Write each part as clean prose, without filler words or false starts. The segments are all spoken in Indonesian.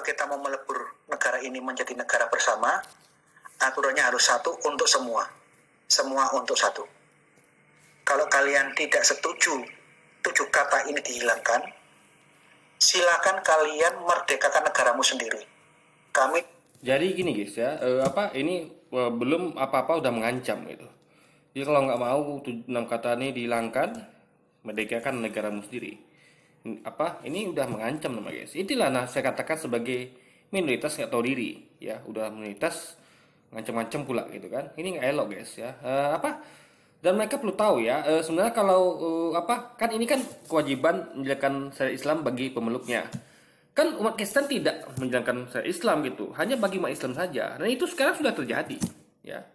kita mau melebur negara ini menjadi negara bersama, aturannya harus satu untuk semua. Semua untuk satu. Kalau kalian tidak setuju 7 kata ini dihilangkan, silakan kalian merdekakan negaramu sendiri. Kami Jadi gini guys ya, ini belum apa-apa udah mengancam gitu. Jadi kalau nggak mau 6 kata ini dihilangkan, merdekakan negaramu sendiri. Ini udah mengancam nama guys. Itulah saya katakan sebagai minoritas nggak tahu diri ya, udah minoritas ngancam-ngancam pula gitu kan. Ini nggak elok guys ya. Dan mereka perlu tahu ya, sebenarnya kalau kan ini kan kewajiban menjalankan syariat Islam bagi pemeluknya. Kan umat Kristen tidak menjalankan syariat Islam gitu, hanya bagi umat Islam saja. Nah itu sekarang sudah terjadi ya.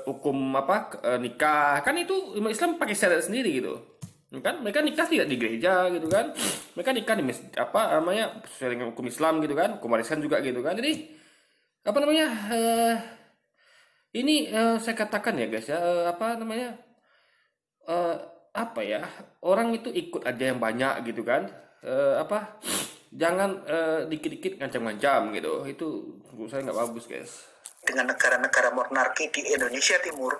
Hukum nikah kan itu umat Islam pakai syariat sendiri gitu kan. Mereka nikah tidak di gereja gitu kan, mereka nikah di sesuai dengan hukum Islam gitu kan, hukum warisan juga gitu kan. Jadi ini saya katakan ya guys ya, orang itu ikut aja yang banyak gitu kan. Jangan dikit-dikit ngancam-ngancam gitu, itu menurut saya nggak bagus guys. dengan negara-negara monarki di Indonesia Timur,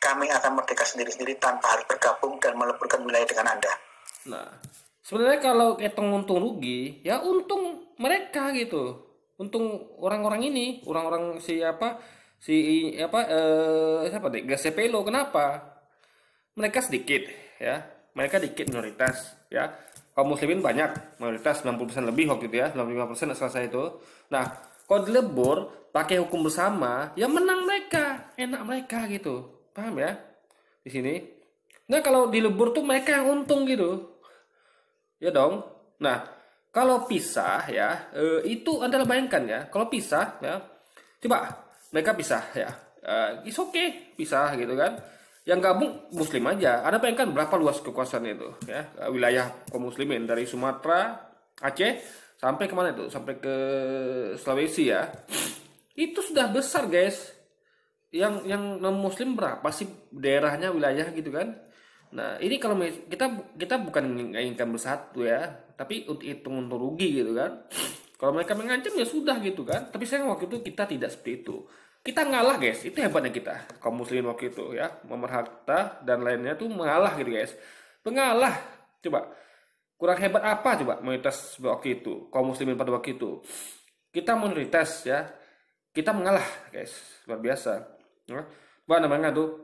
kami akan merdeka sendiri-sendiri tanpa harus bergabung dan meleburkan wilayah dengan Anda. Nah, sebenarnya kalau hitung untung rugi, ya untung mereka gitu. Untung orang-orang ini, orang-orang siapa Gasepelo. Kenapa? Mereka sedikit ya. Mereka dikit minoritas ya. Kaum muslimin banyak, mayoritas 90% lebih waktu itu ya, 95% asal saya itu. Nah, kalau dilebur pakai hukum bersama, ya menang mereka, enak mereka gitu. Paham ya? Di sini. Nah, kalau dilebur tuh mereka yang untung gitu. Ya dong. Nah, kalau pisah ya, itu adalah bayangkan ya. Kalau pisah ya, coba mereka pisah ya. It's okay, pisah gitu kan. Yang gabung Muslim aja. Ada bayangkan berapa luas kekuasaan itu ya, wilayah kaum muslimin dari Sumatera, Aceh sampai kemana itu? Sampai ke Sulawesi ya. Itu sudah besar guys. Yang non Muslim berapa sih daerahnya, wilayah gitu kan? Nah, ini kalau kita bukan menginginkan bersatu ya, tapi untuk hitung untung rugi gitu kan. Kalau mereka mengancam ya sudah gitu kan. Tapi saya waktu itu kita tidak seperti itu. Kita ngalah guys, itu hebatnya kita. Kaum muslimin waktu itu ya, Harta dan lainnya tuh mengalah gitu guys. Mengalah. Coba kurang hebat apa coba minoritas waktu itu, kaum muslimin pada waktu itu. Kita minoritas ya. Kita mengalah guys, luar biasa. Ya.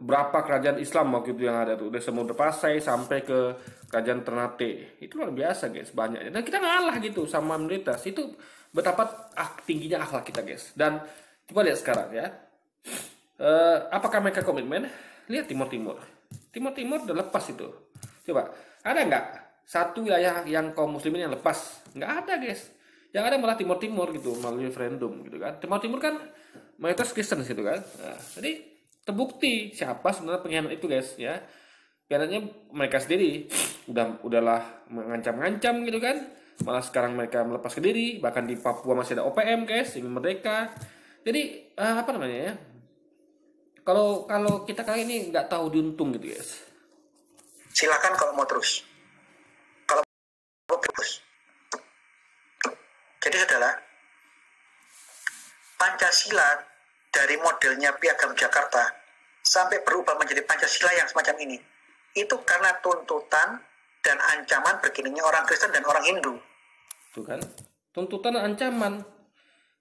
Berapa kerajaan Islam waktu itu yang ada tuh, dari Samudra Pasai sampai ke kerajaan Ternate. Itu luar biasa guys, banyaknya. Dan kita ngalah gitu sama minoritas. Itu betapa tingginya akhlak kita guys. Dan coba lihat sekarang ya. Apakah mereka komitmen? Lihat Timur udah lepas itu. Coba, ada nggak satu wilayah yang kaum muslimin yang lepas? Nggak ada guys. Yang ada malah Timur gitu, melalui referendum gitu kan. Timur kan mayoritas Kristen gitu kan. Nah, jadi terbukti siapa sebenarnya pengkhianat itu guys ya. Pengkhianatnya mereka sendiri. Udahlah mengancam-ngancam gitu kan. Malah sekarang mereka melepas ke diri. Bahkan di Papua masih ada OPM guys, ingin merdeka. Jadi ya, kalau kita kali ini nggak tahu diuntung gitu guys. Silakan kalau mau terus. Kalau mau terus. Jadi saudara, Pancasila dari modelnya Piagam Jakarta sampai berubah menjadi Pancasila yang semacam ini, itu karena tuntutan dan ancaman bergininya orang Kristen dan orang Hindu. Tuh kan, tuntutan ancaman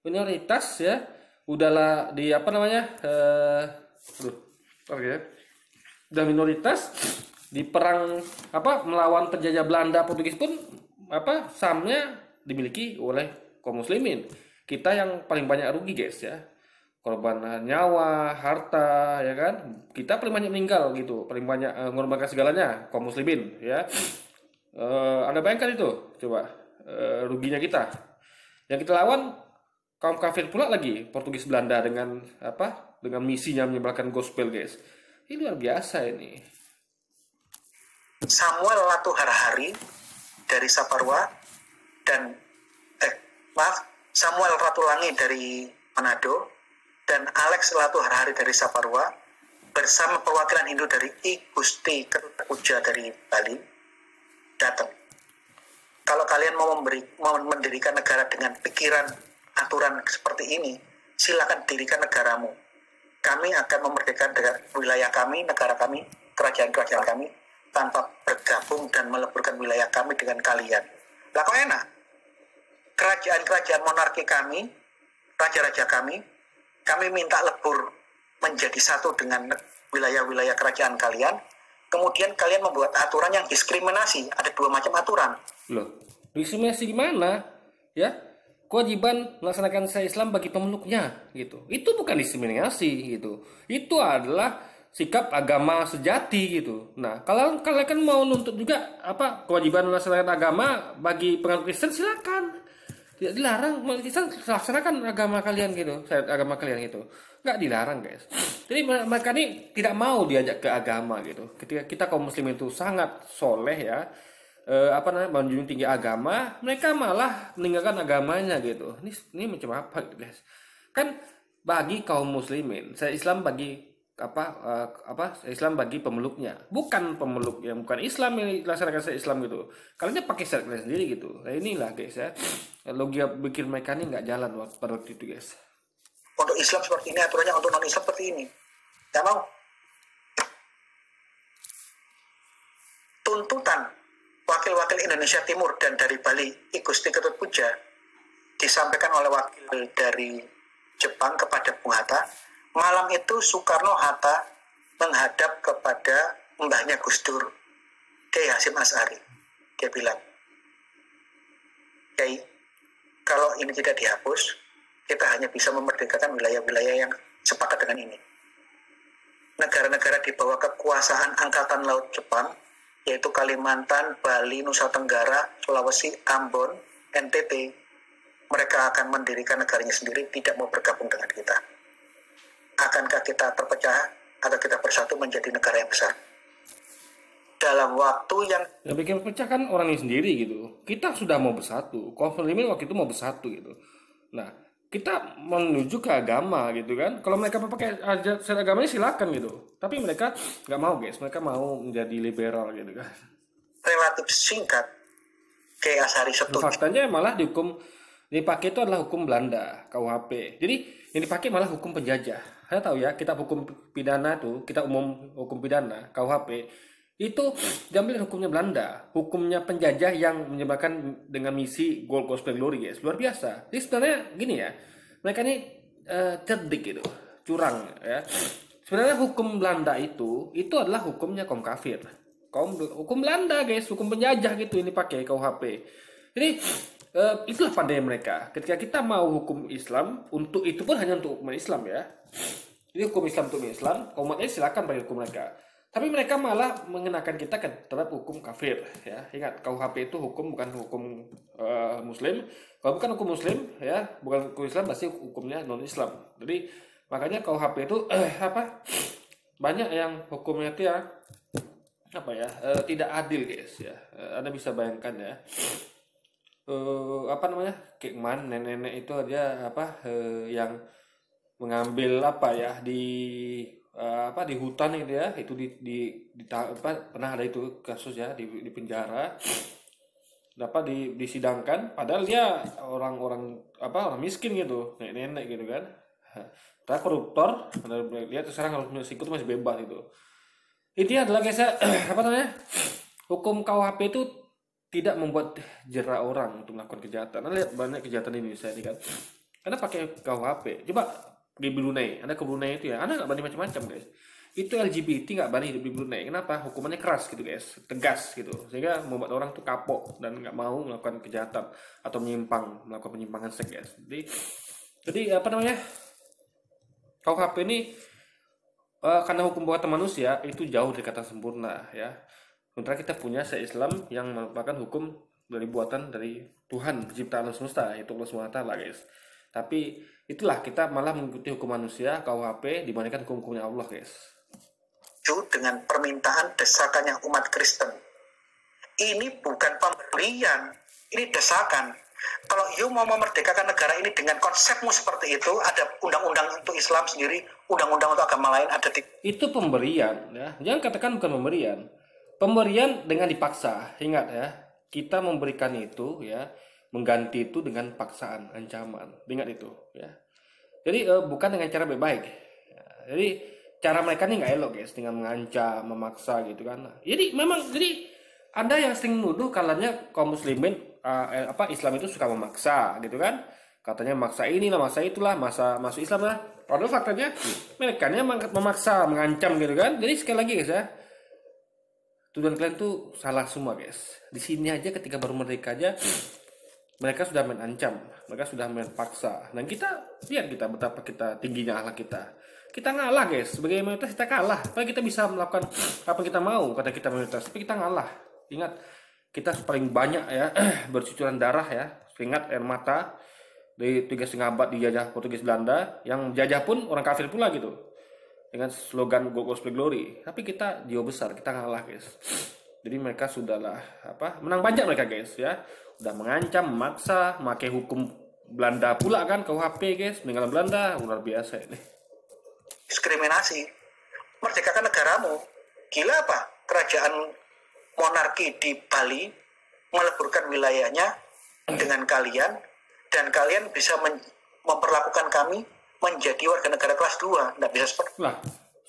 minoritas ya, udahlah di udah minoritas di perang melawan penjajah Belanda Portugis pun sahamnya dimiliki oleh kaum muslimin. Kita yang paling banyak rugi guys ya, korban nyawa, harta ya kan, kita paling banyak meninggal gitu, paling banyak mengorbankan segalanya kaum muslimin ya. Anda bayangkan itu coba, ruginya kita. Yang kita lawan kaum kafir pula lagi, Portugis Belanda dengan dengan misinya menyebarkan gospel guys. Ini luar biasa ini. Samuel Latuharhari dari Saparua dan Samuel Ratulangi dari Manado dan Alex Latuharhari dari Saparua bersama perwakilan Hindu dari I Gusti Kertapuja dari Bali datang. Kalau kalian mau mendirikan negara dengan pikiran aturan seperti ini, silakan dirikan negaramu. Kami akan memerdekakan wilayah kami, negara kami, kerajaan-kerajaan kami, tanpa bergabung dan meleburkan wilayah kami dengan kalian. Lah kok enak? Kerajaan-kerajaan monarki kami, raja-raja kami minta lebur menjadi satu dengan wilayah-wilayah kerajaan kalian. Kemudian kalian membuat aturan yang diskriminasi. Ada 2 macam aturan. Loh, diskriminasi di mana? Ya, kewajiban melaksanakan syariat Islam bagi pemeluknya gitu. Itu bukan diskriminasi gitu. Itu adalah sikap agama sejati gitu. Nah, kalau kalian kan mau nuntut juga kewajiban melaksanakan agama bagi penganut Kristen, silakan. Tidak dilarang, Kristen laksanakan agama kalian gitu, syariat agama kalian gitu. Nggak dilarang, guys. Jadi mereka ini tidak mau diajak ke agama gitu. Ketika kita kaum muslim itu sangat soleh ya, menjunjung tinggi agama, mereka malah meninggalkan agamanya gitu. Ini macam apa gitu, guys? Kan bagi kaum muslimin, saya Islam bagi Islam bagi pemeluknya, bukan pemeluk yang bukan Islam yang dilaksanakan saya Islam gitu. Kalian pakai syariat kalian sendiri gitu. Nah inilah guys ya, logika pikir mereka ini nggak jalan pada waktu itu, guys. Untuk Islam seperti ini aturannya, untuk non Islam seperti ini. Nggak mau. Tuntutan wakil-wakil Indonesia Timur dan dari Bali, I Gusti Ketut Puja, disampaikan oleh wakil dari Jepang kepada Bung Hatta. Malam itu Soekarno-Hatta menghadap kepada mbahnya Gus Dur, Kiai Hasyim Asy'ari. Dia bilang, Kiai, kalau ini tidak dihapus, kita hanya bisa memerdekakan wilayah-wilayah yang sepakat dengan ini. Negara-negara di bawah kekuasaan Angkatan Laut Jepang, yaitu Kalimantan, Bali, Nusa Tenggara, Sulawesi, Ambon, NTT, mereka akan mendirikan negaranya sendiri, tidak mau bergabung dengan kita. Akankah kita terpecah atau kita bersatu menjadi negara yang besar? Dalam waktu yang bikin pecah kan orangnya sendiri gitu. Kita sudah mau bersatu, kaum muslimin waktu itu mau bersatu gitu. Nah, kita menuju ke agama gitu kan. Kalau mereka pakai syariat agamanya silakan gitu. Tapi mereka nggak mau, guys. Mereka mau menjadi liberal gitu kan. Relatif singkat, Kiai Asy'ari setuju. Faktanya malah dipakai itu adalah hukum Belanda, KUHP. Jadi yang dipakai malah hukum penjajah. Saya tahu ya, kitab hukum pidana itu, kitab umum hukum pidana, KUHP, itu diambil hukumnya Belanda, hukumnya penjajah yang menyebarkan dengan misi gold gospel glory, guys. Luar biasa. Jadi sebenarnya gini ya, mereka ini cerdik gitu, curang ya. Sebenarnya hukum Belanda itu adalah hukumnya kaum kafir. Hukum Belanda, guys, hukum penjajah gitu ini pakai KUHP. Jadi itulah pandai mereka. Ketika kita mau hukum Islam, untuk itu pun hanya untuk umat Islam ya. Jadi hukum Islam untuk umat Islam, umatnya silakan pakai hukum mereka. Tapi mereka malah mengenakan kita terhadap hukum kafir ya. Ingat, KUHP itu hukum, bukan hukum Muslim. Kalau bukan hukum Muslim ya, bukan hukum Islam, pasti hukumnya non Islam. Jadi makanya KUHP itu banyak yang hukumnya itu ya tidak adil, guys ya. Anda bisa bayangkan ya. Kayak kemarin nenek-nenek itu aja yang mengambil di hutan itu ya, itu pernah ada itu kasus ya, di penjara, disidangkan padahal dia orang miskin gitu, nenek-nenek gitu kan. Tapi koruptor, lihat sekarang kalau sikut masih bebas itu. Intinya adalah guys hukum KUHP itu tidak membuat jera orang untuk melakukan kejahatan. Anda lihat banyak kejahatan di Indonesia ini kan, karena pakai KUHP. Coba di Brunei, Anda ke Brunei itu ya, Anda nggak berani macam-macam, guys. Itu LGBT nggak berani hidup di Brunei. Kenapa? Hukumannya keras gitu, guys, tegas gitu, sehingga membuat orang tuh kapok dan nggak mau melakukan kejahatan atau melakukan penyimpangan seks, guys. Jadi KUHP ini karena hukum buatan manusia itu jauh dari kata sempurna ya. Sementara kita punya syariat Islam yang merupakan hukum dari buatan dari Tuhan pencipta alam semesta, yaitu Allah SWT, guys. Tapi itulah, kita malah mengikuti hukum manusia KUHP dibandingkan hukum-hukumnya Allah, guys. Dengan permintaan desakannya umat Kristen. Ini bukan pemberian, ini desakan. Kalau you mau memerdekakan negara ini dengan konsepmu seperti itu, ada undang-undang untuk Islam sendiri, undang-undang untuk agama lain, ada itu pemberian ya. Jangan katakan bukan pemberian. Pemberian dengan dipaksa, ingat ya. kita memberikan itu ya, mengganti itu dengan paksaan, ancaman. Ingat itu ya. Jadi bukan dengan cara baik-baik. Ya, jadi cara mereka ini nggak elok guys, dengan mengancam, memaksa gitu kan. Nah, jadi memang jadi ada yang sering nuduh kalanya kaum muslimin Islam itu suka memaksa gitu kan. Katanya maksa inilah, maksa itulah, masa masuk Islam lah. Padahal faktanya mereka memaksa, mengancam gitu kan. Jadi sekali lagi guys ya, tujuan kalian tuh salah semua guys. Di sini aja ketika baru merdeka aja mereka sudah main ancam, mereka sudah main paksa. Dan kita lihat kita betapa kita tingginya akhlak kita. Kita ngalah guys, sebagai mayoritas kita kalah. Supaya kita bisa melakukan apa yang kita mau, kata kita mayoritas, tapi kita ngalah. Ingat, kita paling banyak ya bercucuran darah ya, keringat, air mata dari 3,5 abad dijajah Portugis Belanda, yang jajah pun orang kafir pula gitu. Dengan slogan Go Gospel Glory. Tapi kita jiwa besar, kita ngalah guys. Jadi mereka sudahlah menang banyak mereka guys ya. Udah mengancam, memaksa, memakai hukum Belanda pula kan, KUHP guys, peninggalan Belanda, luar biasa ini. Diskriminasi. Merdekakan negaramu. Gila apa? Kerajaan monarki di Bali meleburkan wilayahnya dengan kalian, dan kalian bisa memperlakukan kami menjadi warga negara kelas 2. Nggak bisa seperti lah.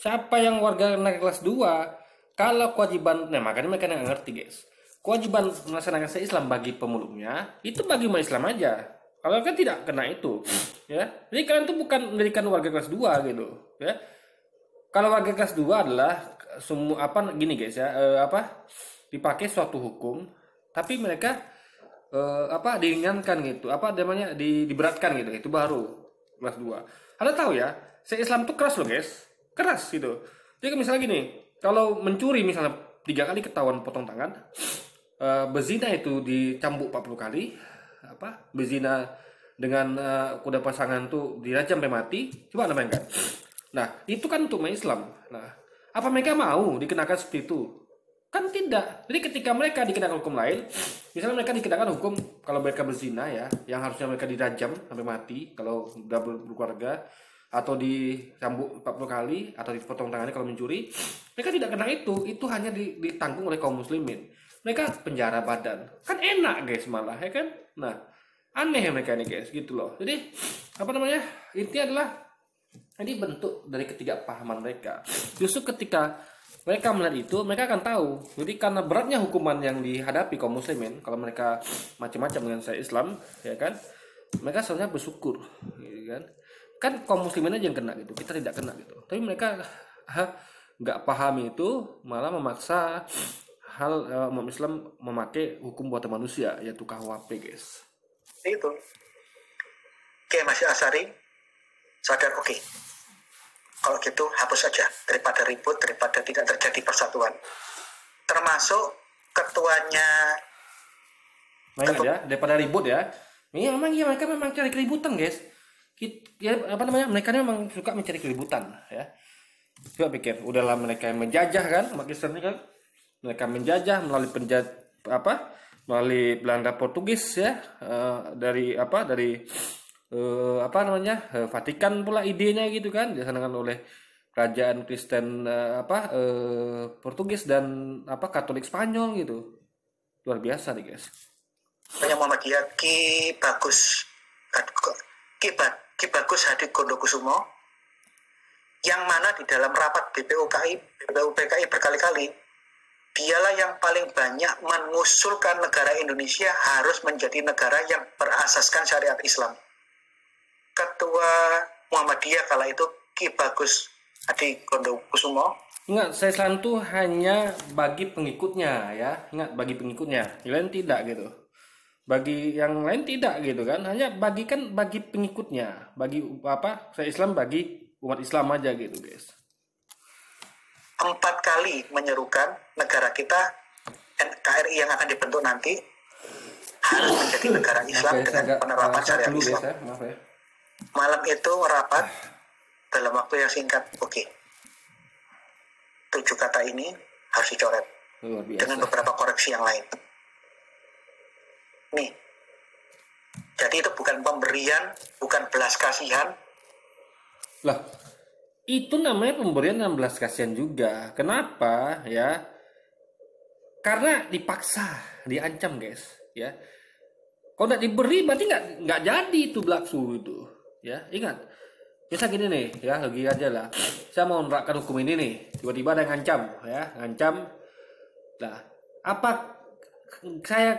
Siapa yang warga negara kelas 2? Kalau kewajiban, nah makanya mereka nggak ngerti guys. Kewajiban melaksanakan Islam bagi pemeluknya itu bagi umat Islam aja. Kalau kan tidak kena itu, ya. Jadi kalian tuh bukan mendirikan warga kelas 2 gitu, ya. Kalau warga kelas 2 adalah semua gini guys ya, dipakai suatu hukum, tapi mereka diringankan gitu, diberatkan gitu, itu baru kelas 2. Anda tahu ya, Islam tuh keras loh guys, keras gitu. Jadi misalnya gini, kalau mencuri misalnya 3 kali ketahuan potong tangan, berzina itu dicambuk 40 kali, berzina dengan kuda pasangan tuh dirajam sampai mati. Coba Anda bayangkan. Nah, itu kan untuk Islam. Nah, apa mereka mau dikenakan seperti itu? Kan tidak. Jadi ketika mereka dikenakan hukum lain, misalnya mereka dikenakan hukum kalau mereka berzina ya, yang harusnya mereka dirajam sampai mati kalau sudah berkeluarga, atau dicambuk 40 kali, atau dipotong tangannya kalau mencuri, mereka tidak kena itu hanya ditanggung oleh kaum muslimin. Mereka penjara badan. Kan enak guys malah, ya kan? Nah, aneh mereka ini guys, gitu loh. Jadi, intinya adalah ini bentuk dari ketidakpahaman mereka. Justru ketika mereka melihat itu, mereka akan tahu. Jadi karena beratnya hukuman yang dihadapi kaum muslimin, kalau mereka macam-macam dengan Islam, ya kan? Mereka sebenarnya bersyukur, gitu kan? Kan kaum muslimin aja yang kena gitu, kita tidak kena gitu. Tapi mereka nggak pahami itu, malah memaksa hal umat Islam memakai hukum buatan manusia, yaitu KUHP guys. Itu. Oke, Mas Asari sadar, oke. Kalau gitu hapus saja, daripada ribut, daripada tidak terjadi persatuan. Termasuk ketuanya. Ya, daripada ribut ya. Ini mereka memang cari keributan guys. Mereka memang suka mencari keributan ya. Coba pikir, udahlah mereka yang menjajah kan, umat Kristen kan. Mereka menjajah melalui melalui Belanda Portugis ya, dari Vatikan pula idenya gitu kan, dilaksanakan oleh kerajaan Kristen Portugis dan Katolik Spanyol gitu. Luar biasa nih guys. Banyak Muhammadiyah Ki Bagus Hadi Gondokusumo, yang mana di dalam rapat BPUPKI berkali-kali, dialah yang paling banyak mengusulkan negara Indonesia harus menjadi negara yang berasaskan syariat Islam. Ketua Muhammadiyah kala itu Ki Bagus Hadi Gondokusumo. Ingat, Islam itu hanya bagi pengikutnya ya. Ingat, bagi pengikutnya. Yang lain tidak gitu. Bagi yang lain tidak gitu kan. Hanya bagi pengikutnya. Bagi Islam bagi umat Islam aja gitu guys. 4 kali menyerukan negara kita, NKRI yang akan dibentuk nanti, harus menjadi negara Islam dengan penerapan syariat Islam. Ya. Malam itu rapat dalam waktu yang singkat. Oke. 7 kata ini harus dicoret dengan beberapa koreksi yang lain. Nih. Jadi itu bukan pemberian, bukan belas kasihan. Lah, itu namanya pemberian dan belas kasihan juga. Kenapa ya? karena dipaksa, diancam guys, ya. Kalau nggak diberi berarti nggak jadi itu bakso itu, ya. Ingat, bisa gini nih, ya lagi aja lah. Saya mau menerapkan hukum ini nih, tiba-tiba ada yang ngancam, ya, ngancam. Nah, apa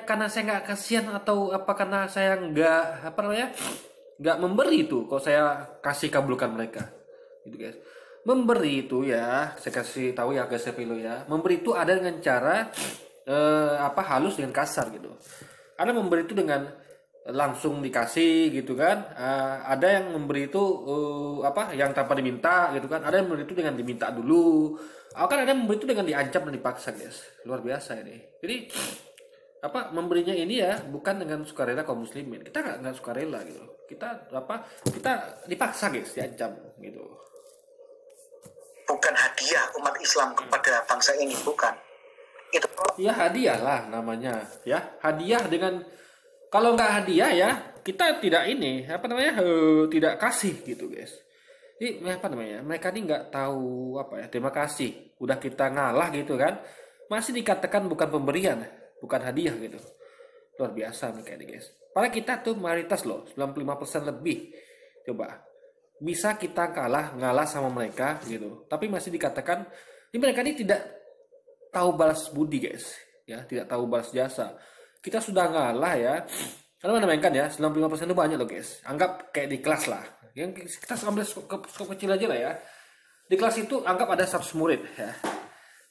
karena saya nggak kasihan atau apa karena saya nggak memberi itu, kalau saya kasih kabulkan mereka, gitu guys. Memberi itu ya, saya kasih tahu ya guys ya, memberi itu ada dengan cara halus dengan kasar gitu. Ada memberi itu dengan langsung dikasih gitu kan. Ada yang memberi itu yang tanpa diminta gitu kan. Ada yang memberi itu dengan diminta dulu. Kan ada yang memberi itu dengan diancam dan dipaksa guys. Luar biasa ini. Jadi memberinya ini ya bukan dengan sukarela kaum muslimin. Kita nggak sukarela gitu. Kita dipaksa guys, diancam gitu. Bukan hadiah umat Islam kepada bangsa ini, bukan. Itu ya hadiah lah namanya, ya hadiah dengan, kalau nggak hadiah ya kita tidak tidak kasih gitu guys. Ini mereka ini nggak tahu terima kasih, udah kita ngalah gitu kan, masih dikatakan bukan pemberian, bukan hadiah gitu. Luar biasa mereka ini guys. Padahal kita tuh mayoritas loh, 95% lebih, coba bisa kita ngalah sama mereka gitu, tapi masih dikatakan mereka ini tidak tahu balas budi guys, ya tidak tahu balas jasa. Kita sudah ngalah ya, karena mainkan ya 95% itu banyak loh guys. Anggap kayak di kelas lah, yang kita ambil skop kecil aja lah ya. Di kelas itu anggap ada 100 murid ya,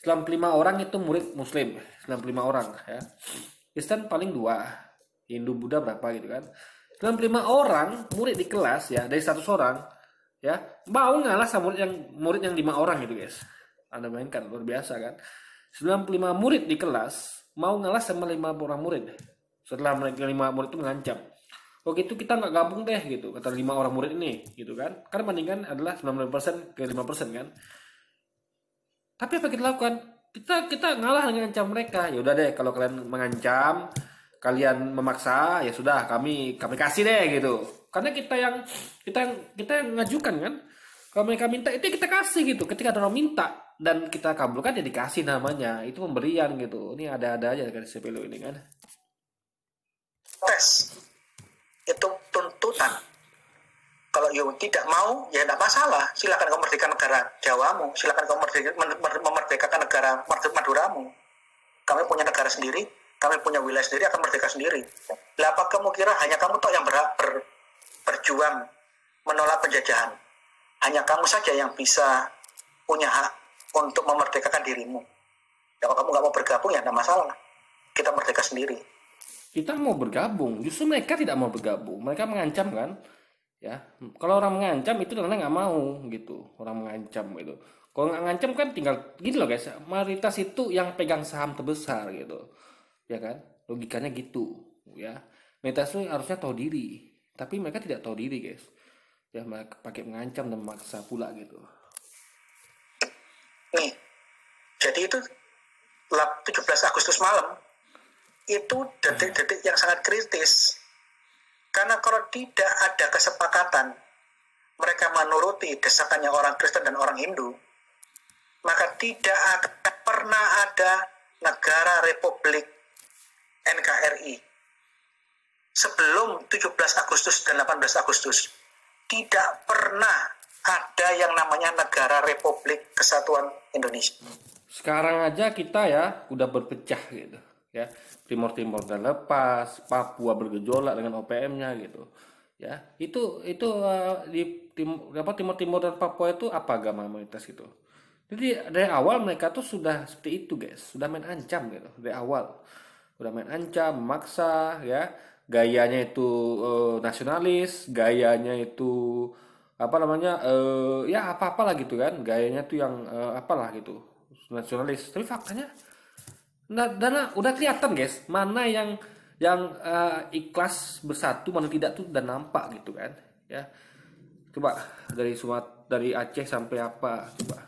95 orang itu murid muslim, 95 orang ya. Kristen paling 2, Hindu Buddha berapa gitu kan. 95 orang murid di kelas ya, dari 100 orang ya, mau ngalah sama murid yang 5 orang gitu guys. Anda mainkan, luar biasa kan. 95 murid di kelas mau ngalah sama 5 orang murid. Setelah mereka 5 murid itu mengancam, oh gitu kita nggak gabung deh gitu, kata 5 orang murid ini gitu kan. Karena bandingkan adalah 90% ke 5% kan. Tapi apa kita lakukan? Kita ngalah dengan ancam mereka. Ya udah deh, kalau kalian mengancam, kalian memaksa, ya sudah kami kasih deh gitu. Karena kita yang ngajukan kan. Kalau mereka minta itu kita kasih gitu. Ketika ada orang minta dan kita kabulkan ya dikasih namanya. Itu pemberian gitu. Ini ada-ada aja kan CPLU ini kan. Tes itu tuntutan. Kalau tidak mau ya tidak masalah. Silakan kau merdekakan negara Jawamu. Silakan kau memerdekakan negara Maduramu. Kami punya negara sendiri. Kami punya wilayah sendiri, akan merdeka sendiri. Lah apa kamu kira hanya kamu toh yang berjuang menolak penjajahan? Hanya kamu saja yang bisa punya hak untuk memerdekakan dirimu. Kalau kamu nggak mau bergabung ya tidak masalah. Kita merdeka sendiri. Kita mau bergabung, justru mereka tidak mau bergabung. Mereka mengancam kan, ya. Kalau orang mengancam itu karena nggak mau gitu. Orang mengancam gitu. Kalau nggak ngancam kan tinggal gitu loh guys. Mayoritas itu yang pegang saham terbesar gitu, ya kan? Logikanya gitu, ya. Mayoritas itu harusnya tahu diri, tapi mereka tidak tahu diri guys. Ya mereka pakai mengancam dan memaksa pula gitu. Nih, jadi itu 17 Agustus malam itu detik-detik yang sangat kritis. Karena kalau tidak ada kesepakatan mereka menuruti desakannya orang Kristen dan orang Hindu, maka tidak akan pernah ada negara Republik NKRI. Sebelum 17 Agustus dan 18 Agustus tidak pernah ada yang namanya negara Republik Kesatuan Indonesia. Sekarang aja kita ya udah berpecah gitu ya. Timur udah lepas, Papua bergejolak dengan OPM-nya gitu. Ya, itu di Timur dan Papua itu apa agama mayoritas itu. Jadi dari awal mereka tuh sudah seperti itu guys, sudah main ancam gitu dari awal. Udah main ancam, memaksa ya. Gayanya itu nasionalis, gayanya itu ya apa-apalah gitu kan. Gayanya tuh yang apalah gitu, nasionalis. Tapi faktanya udah kelihatan guys, mana yang ikhlas bersatu, mana tidak tuh udah nampak gitu kan. Ya. Coba dari Aceh sampai apa, coba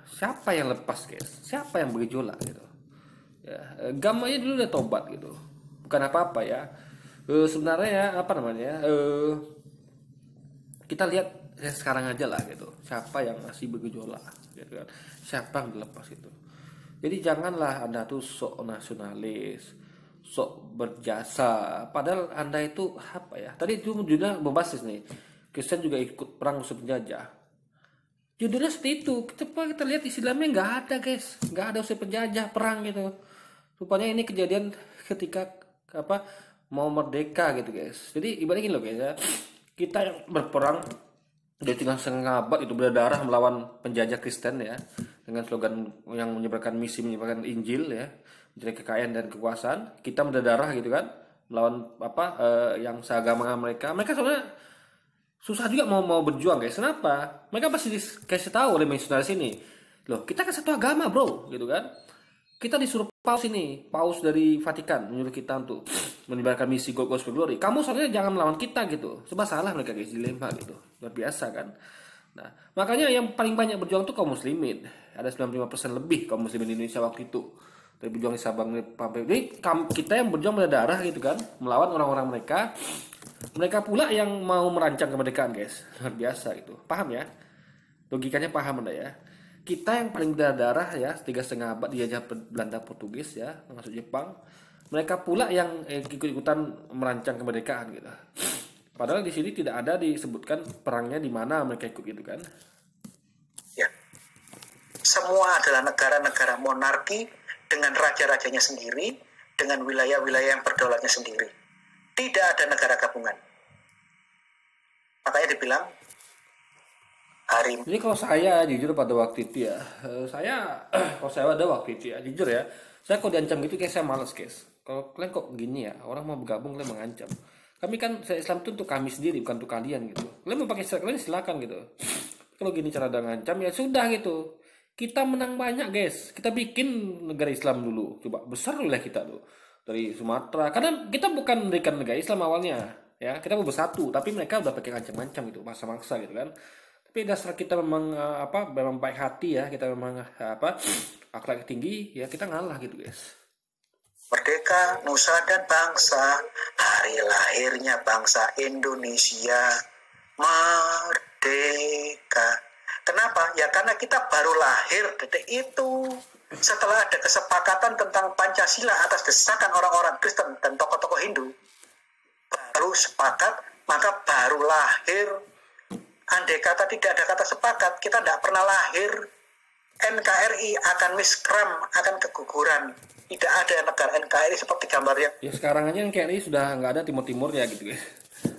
siapa yang lepas guys, siapa yang bergejolak gitu ya. Gamanya dulu udah tobat gitu, bukan apa-apa ya. Sebenarnya ya kita lihat ya sekarang aja lah gitu, siapa yang masih bergejolak gitu kan, siapa yang lepas itu. Jadi janganlah Anda tuh sok nasionalis, sok berjasa. Padahal Anda itu apa ya? Tadi itu judulnya berbasis nih. Kristen juga ikut perang musuh penjajah. Judulnya seperti itu. Kita lihat Islamnya nggak ada guys, nggak ada usaha penjajah perang gitu. Rupanya ini kejadian ketika apa mau merdeka gitu guys. Jadi ibaratnya gini loh guys ya. Kita yang berperang dia tinggal setengah abad itu berdarah melawan penjajah Kristen ya, dengan slogan yang menyebarkan misi, menyebarkan Injil ya, mencari kekayaan dan kekuasaan. Kita berdarah gitu kan melawan yang seagama mereka. Mereka sebenarnya susah juga mau berjuang guys. Kenapa? Mereka pasti dikasih tahu oleh misionaris ini, loh kita kan satu agama bro gitu kan. Kita disuruh paus ini, paus dari Vatikan menyuruh kita untuk menyebarkan misi gospel glory. Kamu soalnya jangan melawan kita gitu. Sebab salah mereka guys, dilema gitu. Luar biasa kan. Nah, makanya yang paling banyak berjuang tuh kaum muslimin. Ada 95% lebih kaum muslimin di Indonesia waktu itu. Dari berjuang di Sabang sampai jadi kita yang berjuang berdarah gitu kan, melawan orang-orang mereka. Mereka pula yang mau merancang kemerdekaan guys. Luar biasa gitu. Paham ya? Logikanya paham Anda ya? Kita yang paling berdarah ya 3,5 abad dijajah Belanda Portugis ya, termasuk Jepang. Mereka pula yang ikut-ikutan merancang kemerdekaan gitu. Padahal di sini tidak ada disebutkan perangnya di mana mereka ikut gitu kan. Ya. Semua adalah negara-negara monarki dengan raja-rajanya sendiri, dengan wilayah-wilayah yang berdaulatnya sendiri. Tidak ada negara gabungan. Makanya dibilang hari. Jadi kalau saya jujur pada waktu itu ya, kalau saya ada waktu itu ya, jujur ya, saya kalau diancam gitu kayak saya males guys. Kalau kalian kok gini ya, orang mau bergabung kalian mengancam. Kami kan saya Islam itu untuk kami sendiri bukan untuk kalian gitu. Kalian mau pakai istilah kalian silakan gitu. Kalau gini cara ada ngancam ya sudah gitu. Kita menang banyak guys. Kita bikin negara Islam dulu. Coba besar wilayah kita tuh dari Sumatera. Karena kita bukan mendirikan negara Islam awalnya, ya kita mau bersatu. Tapi mereka udah pakai ngancam-ngancam gitu, maksa-maksa gitu kan. Tapi dasar kita memang memang baik hati ya, kita memang akhlak tinggi ya, kita ngalah gitu guys. Merdeka, nusa dan bangsa, hari lahirnya bangsa Indonesia merdeka. Kenapa? Ya karena kita baru lahir detik itu. Setelah ada kesepakatan tentang Pancasila atas desakan orang-orang Kristen dan tokoh-tokoh Hindu, baru sepakat, maka baru lahir. Andai kata tidak ada kata sepakat, kita tidak pernah lahir. NKRI akan miskram, akan keguguran. Tidak ada negara NKRI seperti gambar yang. Ya sekarang aja NKRI sudah nggak ada timur-timur ya gitu guys.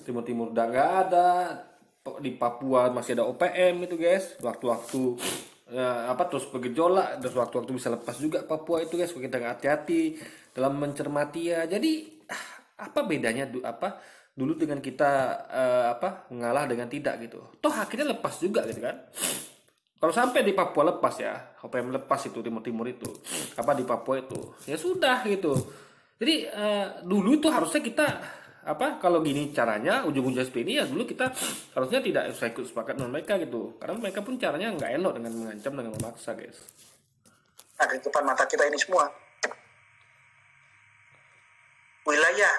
Timur-timur udah nggak ada. Di Papua masih ada OPM itu guys. Waktu-waktu terus bergejolak, terus waktu-waktu bisa lepas juga Papua itu guys. Kita nggak hati-hati dalam mencermati ya. Jadi apa bedanya dulu dengan kita mengalah dengan tidak gitu. Toh akhirnya lepas juga gitu kan. Kalau sampai di Papua lepas ya, OPM lepas itu timur-timur itu, di Papua itu, ya sudah gitu. Jadi dulu itu harusnya kita kalau gini caranya ujung-ujungnya seperti ini ya dulu kita harusnya tidak usah ikut sepakat dengan mereka gitu. Karena mereka pun caranya nggak elok dengan mengancam, dengan memaksa guys. Ada di depan mata kita ini semua. Wilayah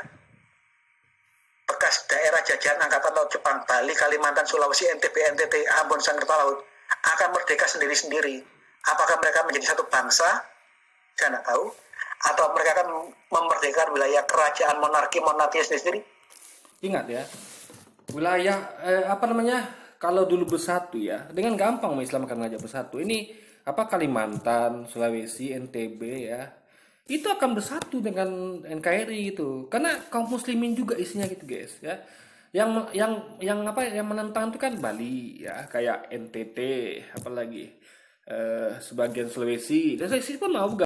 bekas daerah jajahan Angkatan Laut Jepang, Bali, Kalimantan, Sulawesi, NTB, NTT, Ambon, Sanggata Laut akan merdeka sendiri-sendiri. Apakah mereka menjadi satu bangsa? Saya tidak tahu. Atau mereka akan memerdekakan wilayah kerajaan monarki sendiri-sendiri? Ingat ya, wilayah kalau dulu bersatu ya, dengan gampang Islam akan ngajak bersatu. Ini Kalimantan, Sulawesi, NTB ya, itu akan bersatu dengan NKRI gitu. Karena kaum muslimin juga isinya gitu guys ya. Yang menentang itu kan Bali ya, kayak NTT, apalagi sebagian Sulawesi. Dan Sulawesi pun mau